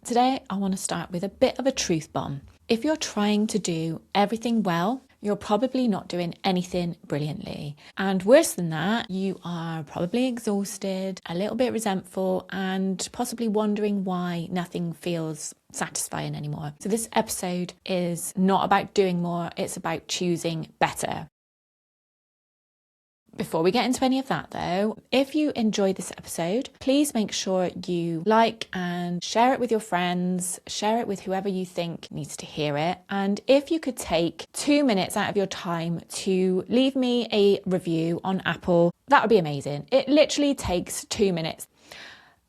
Today, I want to start with a bit of a truth bomb. If you're trying to do everything well, you're probably not doing anything brilliantly. And worse than that, you are probably exhausted, a little bit resentful, and possibly wondering why nothing feels satisfying anymore. So this episode is not about doing more, it's about choosing better. Before we get into any of that though, if you enjoyed this episode, please make sure you like and share it with your friends, share it with whoever you think needs to hear it. And if you could take 2 minutes out of your time to leave me a review on Apple, that would be amazing. It literally takes 2 minutes.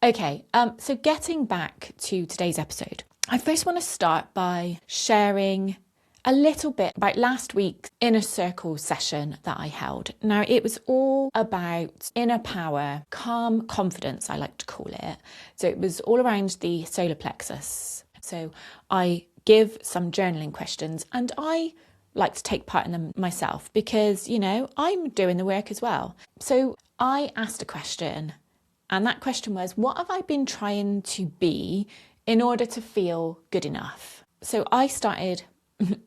Okay, so getting back to today's episode, I first want to start by sharing a little bit about last week's inner circle session that I held. Now, it was all about inner power, calm confidence, I like to call it. So it was all around the solar plexus. So I give some journaling questions and I like to take part in them myself because, you know, I'm doing the work as well. So I asked a question, and that question was, what have I been trying to be in order to feel good enough? So I started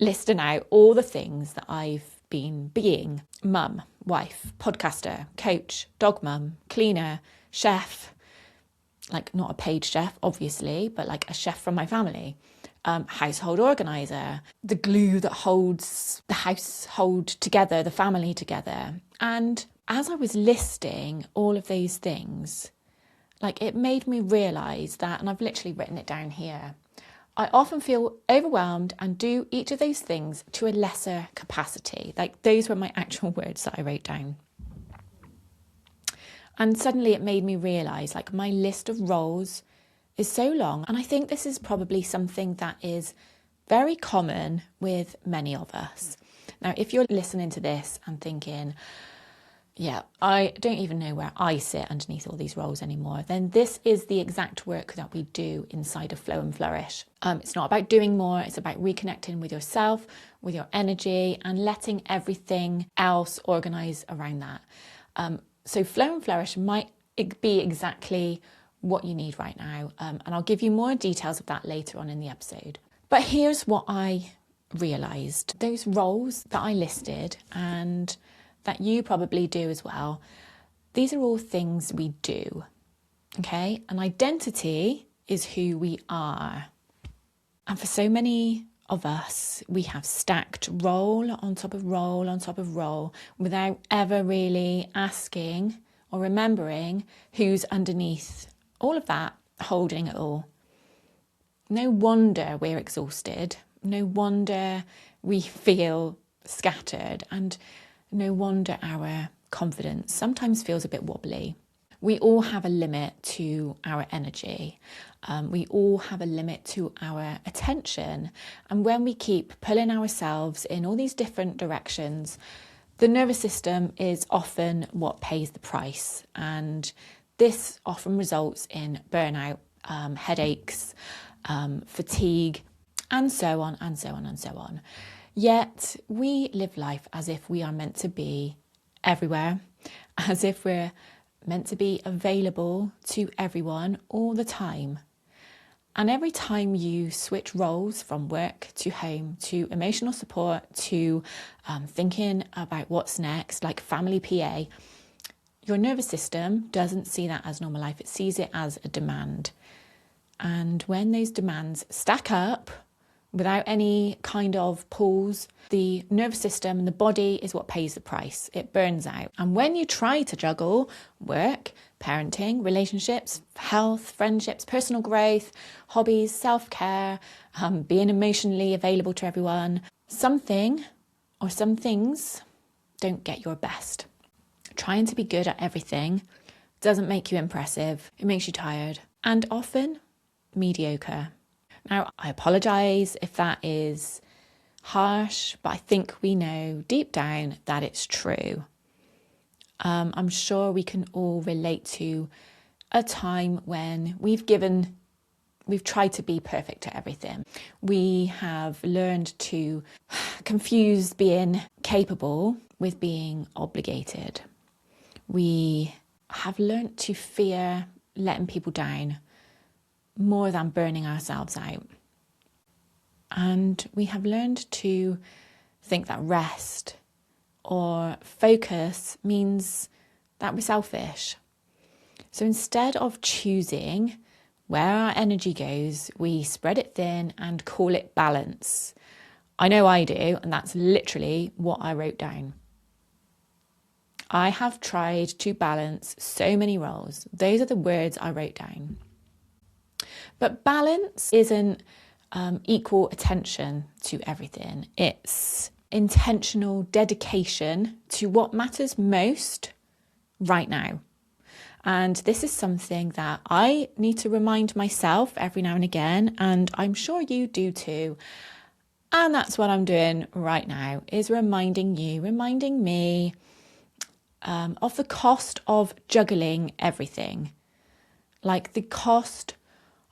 listing out all the things that I've been being: mum, wife, podcaster, coach, dog mum, cleaner, chef, like not a paid chef, obviously, but like a chef from my family, household organizer, the glue that holds the household together, the family together. And as I was listing all of those things, like it made me realise that, and I've literally written it down here, I often feel overwhelmed and do each of those things to a lesser capacity. Like those were my actual words that I wrote down. And suddenly it made me realise like my list of roles is so long. And I think this is probably something that is very common with many of us. Now, if you're listening to this and thinking, yeah, I don't even know where I sit underneath all these roles anymore, then this is the exact work that we do inside of Flow and Flourish. It's not about doing more, it's about reconnecting with yourself, with your energy, and letting everything else organise around that. So Flow and Flourish might be exactly what you need right now, and I'll give you more details of that later on in the episode. But here's what I realised. Those roles that I listed, and that you probably do as well, these are all things we do, okay? And identity is who we are. And for so many of us, we have stacked role on top of role on top of role without ever really asking or remembering who's underneath all of that, holding it all. No wonder we're exhausted. No wonder we feel scattered, and no wonder our confidence sometimes feels a bit wobbly. We all have a limit to our energy. We all have a limit to our attention. And when we keep pulling ourselves in all these different directions, the nervous system is often what pays the price. And this often results in burnout, headaches, fatigue, and so on and so on and so on. Yet we live life as if we are meant to be everywhere, as if we're meant to be available to everyone all the time. And every time you switch roles from work to home to emotional support to thinking about what's next, like family PA, your nervous system doesn't see that as normal life. It sees it as a demand. And when those demands stack up, without any kind of pause, the nervous system and the body is what pays the price. It burns out. And when you try to juggle work, parenting, relationships, health, friendships, personal growth, hobbies, self-care, being emotionally available to everyone, something or some things don't get your best. Trying to be good at everything doesn't make you impressive. It makes you tired and often mediocre. Now, I apologise if that is harsh, but I think we know deep down that it's true. I'm sure we can all relate to a time when we've tried to be perfect at everything. We have learned to confuse being capable with being obligated. We have learned to fear letting people down more than burning ourselves out. And we have learned to think that rest or focus means that we're selfish. So instead of choosing where our energy goes, we spread it thin and call it balance. I know I do, and that's literally what I wrote down. I have tried to balance so many roles. Those are the words I wrote down. But balance isn't equal attention to everything. It's intentional dedication to what matters most right now. And this is something that I need to remind myself every now and again, and I'm sure you do too. And that's what I'm doing right now, is reminding me of the cost of juggling everything. Like, the cost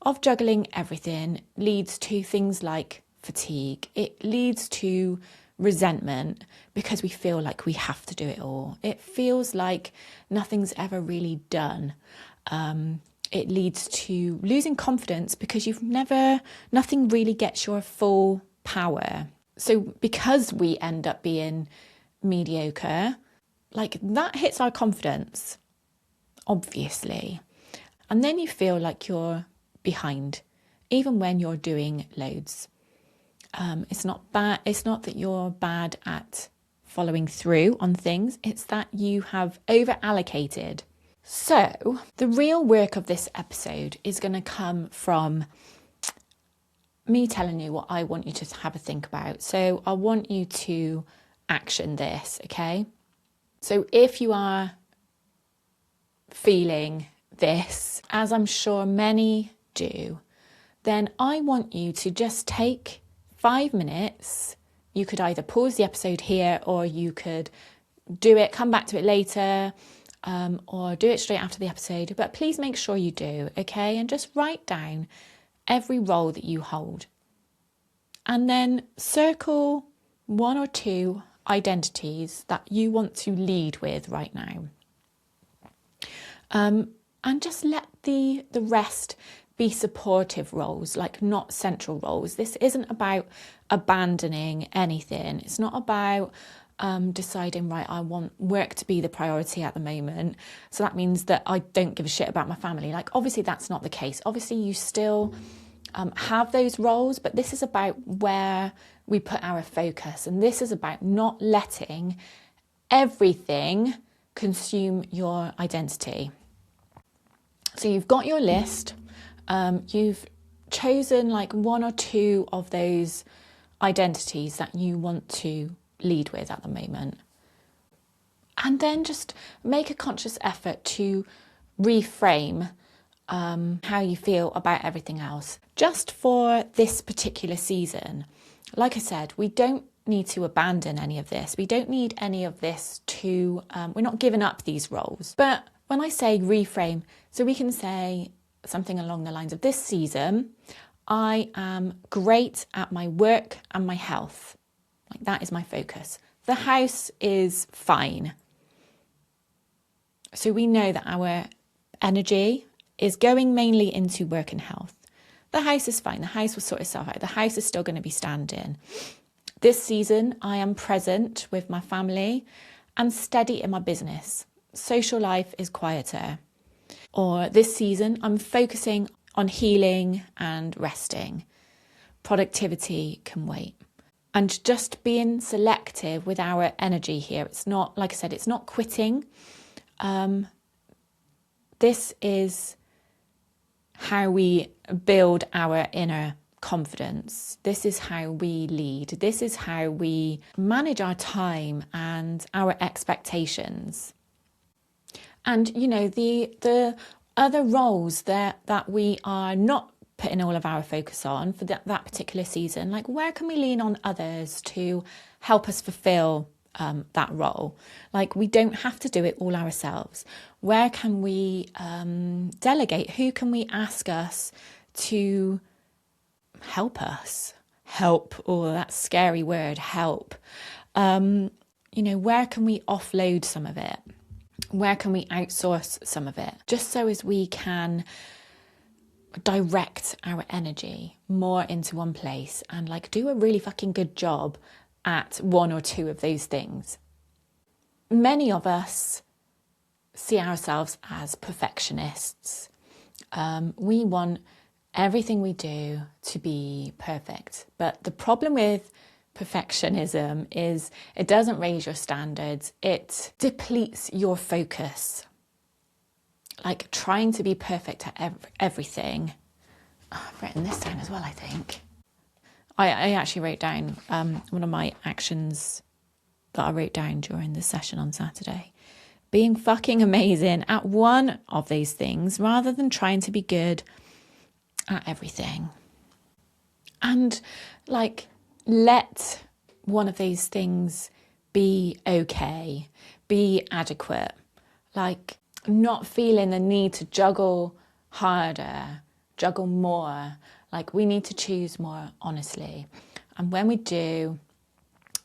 of juggling everything leads to things like fatigue. It leads to resentment because we feel like we have to do it all. It feels like nothing's ever really done. It leads to losing confidence because nothing really gets your full power. So because we end up being mediocre, like, that hits our confidence, obviously. And then you feel like you're behind, even when you're doing loads. It's not bad. It's not that you're bad at following through on things. It's that you have over allocated. So the real work of this episode is going to come from me telling you what I want you to have a think about. So I want you to action this, okay? So if you are feeling this, as I'm sure many do, then I want you to just take 5 minutes. You could either pause the episode here, or you could do it, come back to it later, or do it straight after the episode. But please make sure you do, okay? And just write down every role that you hold. And then circle 1 or 2 identities that you want to lead with right now. And just let the rest be supportive roles, like not central roles. This isn't about abandoning anything. It's not about deciding, right, I want work to be the priority at the moment, so that means that I don't give a shit about my family. Like, obviously that's not the case. Obviously you still have those roles, but this is about where we put our focus, and this is about not letting everything consume your identity. So you've got your list, you've chosen like 1 or 2 of those identities that you want to lead with at the moment. And then just make a conscious effort to reframe how you feel about everything else, just for this particular season. Like I said, we don't need to abandon any of this. We don't need any of this to, we're not giving up these roles. But when I say reframe, so we can say something along the lines of, this season, I am great at my work and my health. Like, that is my focus. The house is fine. So we know that our energy is going mainly into work and health. The house is fine. The house will sort itself out. The house is still going to be standing. This season, I am present with my family and steady in my business. Social life is quieter. Or this season, I'm focusing on healing and resting. Productivity can wait. And just being selective with our energy here. It's not, like I said, it's not quitting. This is how we build our inner confidence. This is how we lead. This is how we manage our time and our expectations. And, you know, the other roles that we are not putting all of our focus on for that particular season, like, where can we lean on others to help us fulfill that role? Like, we don't have to do it all ourselves. Where can we delegate? Who can we ask us to help us? Help, oh, that scary word, help. You know, where can we offload some of it? Where can we outsource some of it? Just so as we can direct our energy more into one place and like do a really fucking good job at one or two of those things. Many of us see ourselves as perfectionists. We want everything we do to be perfect. But the problem with perfectionism is it doesn't raise your standards. It depletes your focus. Like trying to be perfect at everything. Oh, I've written this down as well, I think. I actually wrote down one of my actions that I wrote down during the session on Saturday. Being fucking amazing at one of these things rather than trying to be good at everything. And like, let one of these things be okay, be adequate. Like, not feeling the need to juggle harder, juggle more. Like, we need to choose more honestly. And when we do,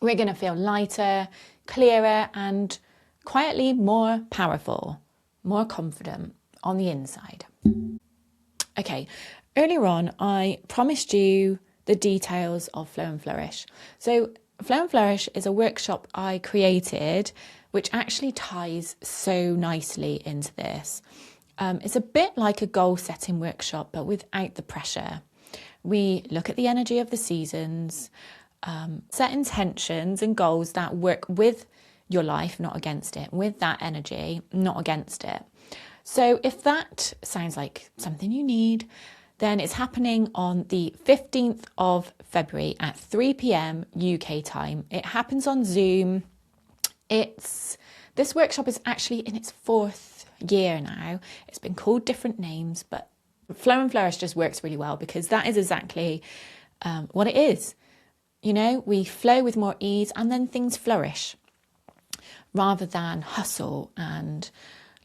we're going to feel lighter, clearer, and quietly more powerful, more confident on the inside. Okay, earlier on, I promised you the details of Flow and Flourish. So Flow and Flourish is a workshop I created, which actually ties so nicely into this. It's a bit like a goal setting workshop, but without the pressure. We look at the energy of the seasons, set intentions and goals that work with your life, not against it, with that energy, not against it. So if that sounds like something you need, then it's happening on the 15th of February at 3 p.m. UK time. It happens on Zoom. This workshop is actually in its 4th year now. It's been called different names, but Flow and Flourish just works really well because that is exactly what it is. You know, we flow with more ease and then things flourish rather than hustle and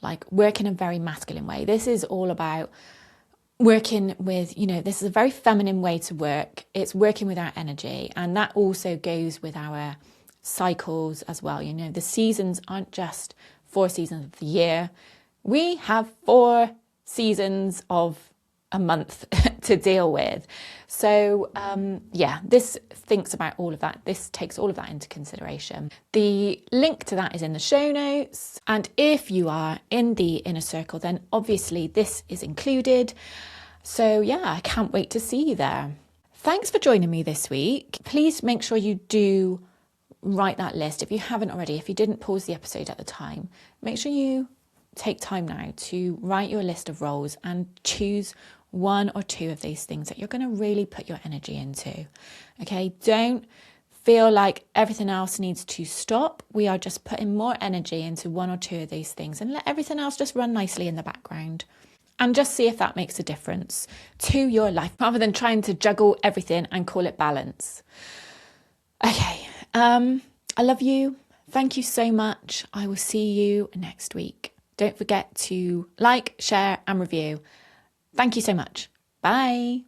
like work in a very masculine way. This is all about working with, you know, this is a very feminine way to work. It's working with our energy, and that also goes with our cycles as well. You know, the seasons aren't just 4 seasons of the year. We have 4 seasons of a month to deal with. So this thinks about all of that. This takes all of that into consideration. The link to that is in the show notes. And if you are in the inner circle, then obviously this is included. So yeah, I can't wait to see you there. Thanks for joining me this week. Please make sure you do write that list. If you haven't already, if you didn't pause the episode at the time, make sure you take time now to write your list of roles and choose 1 or 2 of these things that you're going to really put your energy into. Okay, don't feel like everything else needs to stop. We are just putting more energy into 1 or 2 of these things and let everything else just run nicely in the background. And just see if that makes a difference to your life rather than trying to juggle everything and call it balance. Okay, I love you. Thank you so much. I will see you next week. Don't forget to like, share and review. Thank you so much. Bye.